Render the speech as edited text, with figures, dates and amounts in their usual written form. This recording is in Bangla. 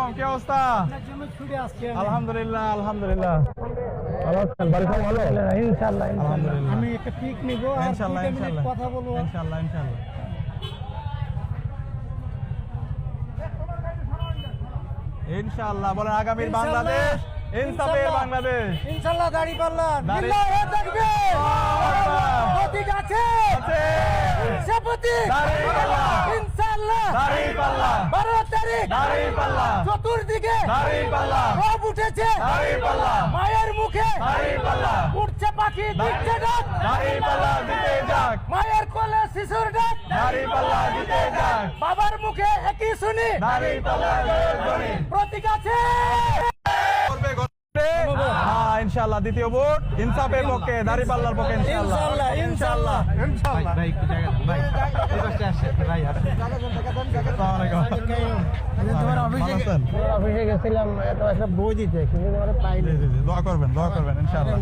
কি অবস্থা? আলহামদুলিল্লাহ আলহামদুলিল্লাহ। ভালো আছেন? বাড়ি সব ভালো? ইনশাআল্লাহ আলহামদুলিল্লাহ। আমি একটা পিক নিব আর ইনশাআল্লাহ 2 মিনিট ইনশাআল্লাহ কথা বলবো। ইনশাআল্লাহ ইনশাআল্লাহ। ইনশাআল্লাহ বলেন আগামীর বাংলাদেশ ইনসাফের বাংলাদেশ। ইনশাআল্লাহ দাঁড়িপাল্লা দাঁড়ি- জিন্দাবাদ থাকবে। প্রতীক আছে সেপতি দাঁড়িপাল্লা। ইনশাআল্লাহ দাঁড়িপাল্লা 12 তারিখ দাঁড়িপাল্লা চতুর্দিকে দাঁড়িপাল্লা সব উঠেছে দাঁড়িপাল্লা মায়ের মুখে দাঁড়িপাল্লা উঠছে পাখি দিচ্ছে ডাক দাঁড়িপাল্লা দিতে যাক মায়ের কোলে শিশুর ডাক দাঁড়িপাল্লা দিতে যাক বাবার মুখে একই শুনি দাঁড়িপাল্লা জয়ের ধ্বনি। প্রতীক আছে করবে করবে। হ্যাঁ ইনশাআল্লাহ দ্বিতীয় ভোট ইনসাফের পক্ষে দাঁড়িপাল্লার পক্ষে ইনশাআল্লাহ ইনশাআল্লাহ ইনশাআল্লাহ। ভাই একটু জায়গা দেন, ভাই এই পাশে আসেন, ভাই আসেন। আসসালামু আলাইকুম। তোমার ভালো আছেন? অফিসে গেছিলাম একটা বই দিতে কিন্তু তোমার পাইনি জি জি জি দোয়া করবেন ইনশাআল্লাহ।